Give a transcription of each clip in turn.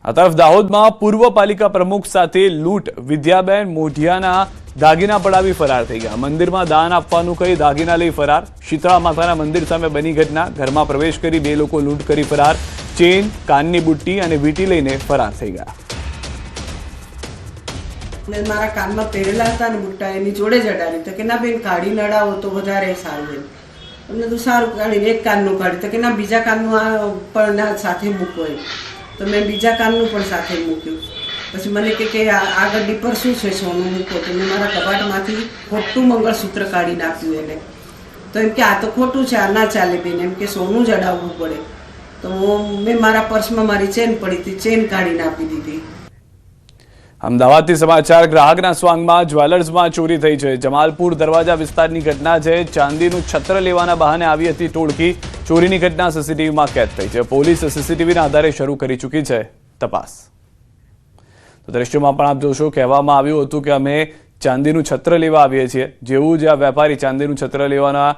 આ તરફ દાહોદમાં પૂર્વ પાલિકા પ્રમુખ સાથે લૂંટ, વિદ્યાબેન મોઢિયાના દાગીના પડાવી ફરાર થઈ ગયા। મંદિરમાં દાન આપવાનું કહી દાગીના લઈ ફરાર। શીતળા માતાના મંદિર સામે બની ઘટના। ઘરમાં પ્રવેશ કરી બે લોકો લૂંટ કરી ફરાર। ચેન, કાનની બુટ્ટી અને વીંટી લઈને ફરાર થઈ ગયા। મારા કાનમાં પહેરેલા હતા ને બુટ્ટા એની જોડે જ અડાડી તો કે ના બેન કાઢી નડાવો તો વધારે સારું એમ અમને તો સારું કાઢીને એક કાનનું કાઢ્યું તો કે ના બીજા કાનનું આ પણ સાથે મૂકો એમ તો મેં બીજા કાનનું પણ સાથે મૂક્યું। પછી મને કે આગળ ડીપર શું છે સોનું મૂકો તો મેં મારા કબાટમાંથી ખોટું મંગળસૂત્ર કાઢીને આપ્યું એને તો એમ કે આ તો ખોટું છે, આ ના ચાલે બેન એમ કે સોનું જ અડાવવું પડે તો મેં મારા પર્સમાં મારી ચેન પડી હતી, ચેન કાઢીને આપી દીધી। અમદાવાદથી સમાચાર। ગ્રાહકના સ્વાંગમાં જ્વેલર્સમાં ચોરી થઈ છે। જમાલપુર દરવાજા વિસ્તારની ઘટના છે। ચાંદીનું છત્ર લેવાના બહાને આવી હતી ટોળકી। ચોરીની ઘટના સીસીટીવીમાં કેદ થઈ છે। પોલીસ સીસીટીવીના આધારે શરૂ કરી ચૂકી છે તપાસ। તો દ્રશ્યોમાં પણ આપ જોશો, કહેવામાં આવ્યું હતું કે અમે ચાંદીનું છત્ર લેવા આવીએ છીએ। જેવું જ આ વેપારી ચાંદીનું છત્ર લેવાના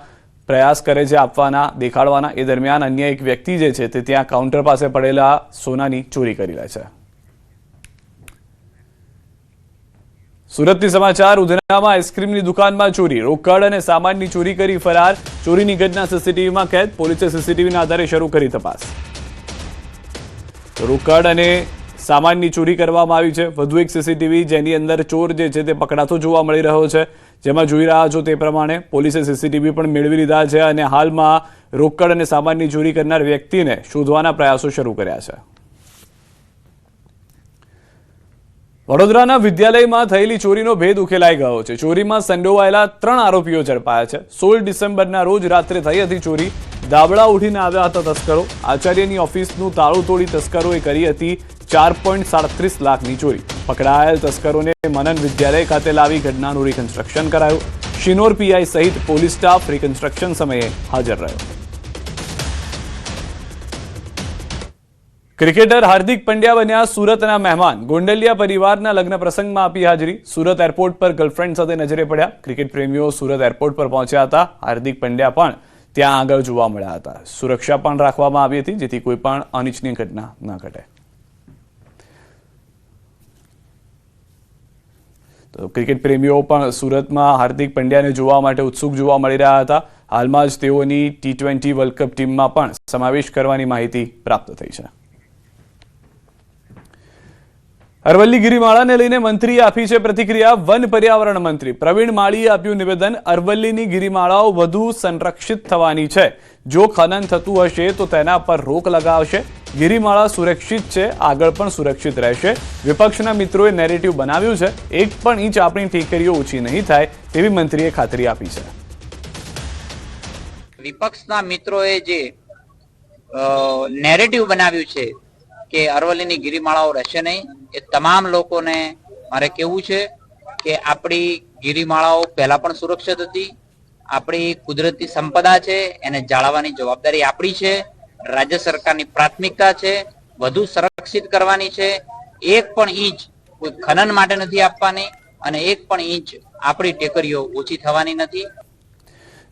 પ્રયાસ કરે છે, આપવાના, દેખાડવાના, એ દરમિયાન અન્ય એક વ્યક્તિ જે છે તે ત્યાં કાઉન્ટર પાસે પડેલા સોનાની ચોરી કરી લે છે। સુરતથી સમાચાર। ઉધનામાં આઈસ્ક્રીમની દુકાનમાં ચોરી, રોકડ અને સામાનની ચોરી કરી ફરાર। ચોરીની ઘટના સીસીટીવીમાં કેદ। પોલીસે સીસીટીવીના આધારે શરૂ કરી તપાસ। રોકડ અને સામાનની ચોરી કરવામાં આવી છે। વધુ એક સીસીટીવી જેની અંદર ચોર જે છે તે પકડાતો જોવા મળી રહ્યો છે, જેમાં જોઈ રહ્યા છો તે પ્રમાણે પોલીસે સીસીટીવી પણ મેળવી લીધા છે અને હાલમાં રોકડ અને સામાનની ચોરી કરનાર વ્યક્તિને શોધવાના પ્રયાસો શરૂ કર્યા છે। વડોદરાના વિદ્યાલયમાં થયેલી ચોરીનો ભેદ ઉકેલાઈ ગયો છે। ચોરીમાં સંડોવાયેલા 3 આરોપીઓ ઝડપાયા છે। 16 ડિસેમ્બરના રોજ રાત્રે થઈ હતી ચોરી। દાબડા ઉઠીને આવ્યા હતા તસ્કરો। આચાર્યની ઓફિસનું તાળું તોડી તસ્કરોએ કરી હતી 4.37 લાખની ચોરી। પકડાયેલ તસ્કરોને મનન વિદ્યાલય ખાતે લાવી ઘટનાનું રિકન્સ્ટ્રક્શન કરાયું। શિનોર પીઆઈ સહિત પોલીસ સ્ટાફ રિકન્સ્ટ્રક્શન સમયે હાજર રહ્યો। ક્રિકેટર હાર્દિક પંડ્યા બન્યા સુરતના મહેમાન। ગોંડલિયા પરિવારના લગ્ન પ્રસંગમાં આપી હાજરી। સુરત એરપોર્ટ પર ગર્લફ્રેન્ડ સાથે નજરે પડ્યા। ક્રિકેટ પ્રેમીઓ સુરત એરપોર્ટ પર પહોંચ્યા હતા। હાર્દિક પંડ્યા પણ ત્યાં આગળ જોવા મળ્યા હતા। સુરક્ષા પણ રાખવામાં આવી હતી જેથી કોઈ પણ અનિચ્છનીય ઘટના ન ઘટે। તો ક્રિકેટ પ્રેમીઓ પણ સુરતમાં હાર્દિક પંડ્યાને જોવા માટે ઉત્સુક જોવા મળી રહ્યા હતા। હાલમાં જ તેઓની T20 વર્લ્ડ કપ ટીમમાં પણ સમાવેશ કરવાની માહિતી પ્રાપ્ત થઈ છે। અરવલ્લી ગિરિમાળાને લઈને મંત્રીએ આપી છે પ્રતિક્રિયા। વન પર્યાવરણ મંત્રી પ્રવીણ માળીએ આપ્યું નિવેદન। અરવલ્લીની ગિરિમાળાઓ વધુ સંરક્ષિત થવાની છે। જો ખનન થતું હશે તો તેના પર રોક લગાવશે। ગિરિમાળા સુરક્ષિત છે, આગળ પણ સુરક્ષિત રહેશે। વિપક્ષના મિત્રોએ નેરેટિવ બનાવ્યું છે। 1 પણ ઇંચ આપણી ટેકરીઓ ઓછી નહીં થાય તેવી મંત્રીએ ખાતરી આપી છે। વિપક્ષના મિત્રોએ જે નેરેટિવ બનાવ્યું છે કે અરવલ્લીની ગિરિમાળાઓ રહેશે નહીં, એ તમામ લોકોને મારે કહેવું છે કે આપણી ગિરિમાળાઓ પહેલા પણ સુરક્ષિત હતી। આપણી કુદરતી સંપદા છે, એને જાળવવાની જવાબદારી આપણી છે। રાજ્ય સરકારની પ્રાથમિકતા છે વધુ સંરક્ષિત કરવાની છે। 1 પણ ઇંચ કોઈ ખનન માટે નથી આપવાની અને 1 પણ ઇંચ આપણી ટેકરીઓ ઓછી થવાની નથી।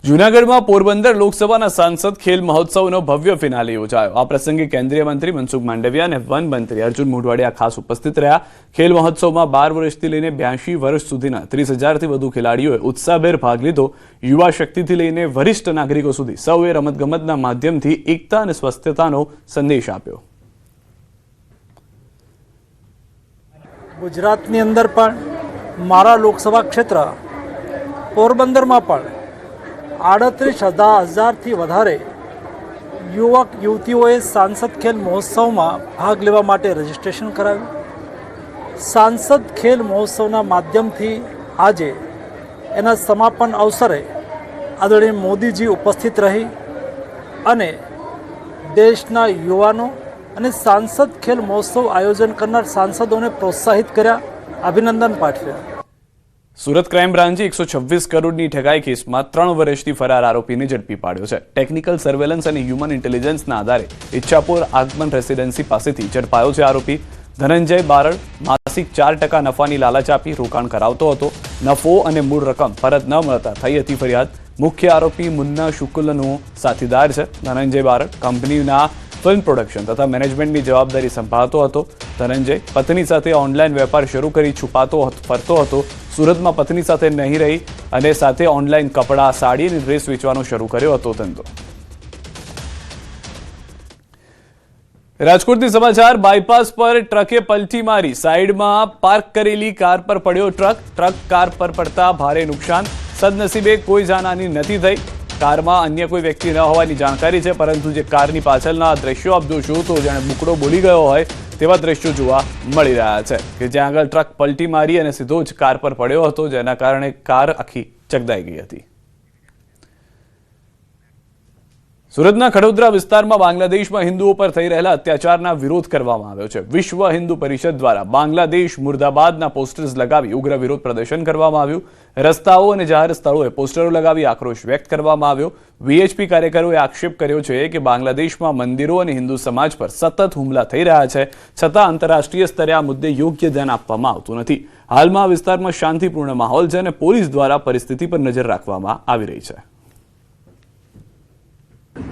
જૂનાગઢમાં પોરબંદર લોકસભાના સાંસદ ખેલ મહોત્સવનો ભવ્ય ફિનાલે યોજાયો। આ પ્રસંગે કેન્દ્રીય મંત્રી મનસુખ માંડવિયા અને વન મંત્રી અર્જુન મોઢવાડિયા ખાસ ઉપસ્થિત રહ્યા। ખેલ મહોત્સવમાં 12 વર્ષથી લઈને 82 વર્ષ સુધીના 30,000થી વધુ ખેલાડીઓએ ઉત્સાહભેર ભાગ લીધો। યુવા શક્તિથી લઈને વરિષ્ઠ નાગરિકો સુધી સૌએ રમતગમતના માધ્યમથી એકતા અને સ્વસ્થતાનો સંદેશ આપ્યો। ગુજરાતની અંદર પણ મારા લોકસભા ક્ષેત્ર પોરબંદરમાં પણ 38,000થી વધારે યુવક યુવતીઓએ સાંસદ ખેલ મહોત્સવમાં ભાગ લેવા માટે રજીસ્ટ્રેશન કરાવ્યું। સાંસદ ખેલ મહોત્સવના માધ્યમથી આજે એના સમાપન અવસરે આદરણીય મોદીજી ઉપસ્થિત રહી અને દેશના યુવાનો અને સાંસદ ખેલ મહોત્સવ આયોજન કરનાર સાંસદોને પ્રોત્સાહિત કર્યા, અભિનંદન પાઠવ્યા। સુરત ક્રાઇમ બ્રાન્ચે 126 કરોડની ઠગાઈ કેસમાં 3 વર્ષથી ફરાર આરોપીને ઝડપી પાડ્યો છે। ટેકનિકલ સર્વેલન્સ અને હ્યુમન ઇન્ટેલિજન્સના આધારે ઈચ્છાપુર આગમન રેસિડેન્સી પાસેથી ઝડપાયો છે આરોપી। ધનંજય બારડ માસિક 4% નફાની લાલચ આપી રોકાણ કરાવતો હતો। નફો અને મૂળ રકમ પરત ન મળતા થઈ હતી ફરિયાદ। મુખ્ય આરોપી મુન્ના શુક્લનો સાથીદાર છે। ધનંજય બારડ કંપનીના ફિલ્મ પ્રોડક્શન તથા મેનેજમેન્ટની જવાબદારી સંભાળતો હતો. ધનંજય પત્ની સાથે ઓનલાઈન વેપાર શરૂ કરી ફરતો હતો. સુરતમાં પત્ની સાથે નહીં રહી અને સાથે ઓનલાઈન કપડાં, સાડી અને ડ્રેસ વેચવાનો શરૂ કર્યો હતો ધંધો. રાજકોટથી સમાચાર. બાયપાસ પર ટ્રકે પલટી મારી સાઈડમાં પાર્ક કરેલી કાર પર પડ્યો ટ્રક કાર પર પડતા ભારે નુકસાન. સદનસીબે કોઈ જાનહાની નથી થઈ. કારમાં અન્ય કોઈ વ્યક્તિ ન હોવાની જાણકારી છે, પરંતુ જે કારની પાછળના દ્રશ્યો આપ જોશો તો જાણે બુકડો બોલી ગયો હોય તેવા દ્રશ્યો જોવા મળી રહ્યા છે કે જ્યાં આગળ ટ્રક પલટી મારી અને સીધો જ કાર પર પડ્યો હતો, જેના કારણે કાર આખી ચગદાઈ ગઈ હતી. સુરતના ખડોદરા વિસ્તારમાં બાંગ્લાદેશમાં હિન્દુઓ પર થઈ રહેલા અત્યાચારના વિરોધ કરવામાં આવ્યો છે. વિશ્વ હિન્દુ પરિષદ દ્વારા બાંગ્લાદેશ મુર્દાબાદના પોસ્ટર્સ લગાવી ઉગ્ર વિરોધ પ્રદર્શન કરવામાં આવ્યું. રસ્તાઓ અને જાહેર સ્થળોએ પોસ્ટરો લગાવી આક્રોશ વ્યક્ત કરવામાં આવ્યો. વીએચપી કાર્યકરોએ આક્ષેપ કર્યો છે કે બાંગ્લાદેશમાં મંદિરો અને હિન્દુ સમાજ પર સતત હુમલા થઈ રહ્યા છે, છતાં આંતરરાષ્ટ્રીય સ્તરે આ મુદ્દે યોગ્ય ધ્યાન આપવામાં આવતું નથી. હાલમાં આ વિસ્તારમાં શાંતિપૂર્ણ માહોલ છે અને પોલીસ દ્વારા પરિસ્થિતિ પર નજર રાખવામાં આવી રહી છે.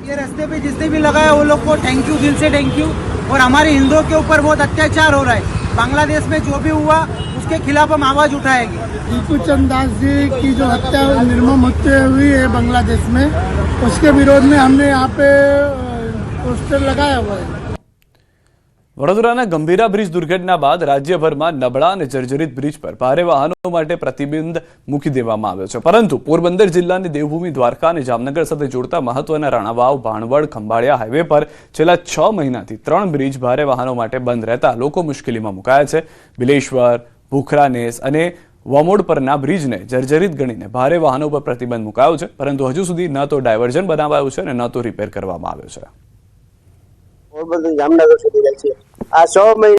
ये रास्ते पे जिसने भी लगाया वो लोग को थैंक यू, दिल से थैंक यू. और हमारे हिंदुओं के ऊपर बहुत अत्याचार हो रहा है. बांग्लादेश में जो भी हुआ उसके खिलाफ हम आवाज उठाएंगे. टीकूचंद दास जी की जो हत्या निर्मम हत्या हुई है बांग्लादेश में, उसके विरोध में हमने यहाँ पे पोस्टर लगाया हुआ है. વડોદરાના ગંભીરા બ્રિજ દુર્ઘટના બાદ રાજ્યભરમાં નબળા અને જર્જરિત બ્રિજ પર ભારે વાહનો માટે પ્રતિબંધ મૂકી દેવામાં આવ્યો છે, પરંતુ પોરબંદર જિલ્લાની દેવભૂમિ દ્વારકા અને જામનગર સાથે જોડતા મહત્વના રાણાવાવ, ભાણવડ, ખંભાળિયા હાઈવે પર છેલ્લા 6 મહિનાથી 3 બ્રિજ ભારે વાહનો માટે બંધ રહેતા લોકો મુશ્કેલીમાં મુકાયા છે. બિલેશ્વર, ભૂખરાનેસ અને વમોડ પરના બ્રિજને જર્જરિત ગણીને ભારે વાહનો પર પ્રતિબંધ મુકાયો છે, પરંતુ હજુ સુધી ન તો ડાયવર્ઝન બનાવાયું છે અને ન તો રિપેર કરવામાં આવ્યો છે. પોરબંદર જામનગર સુધી જાય છે. આ 6 મહિના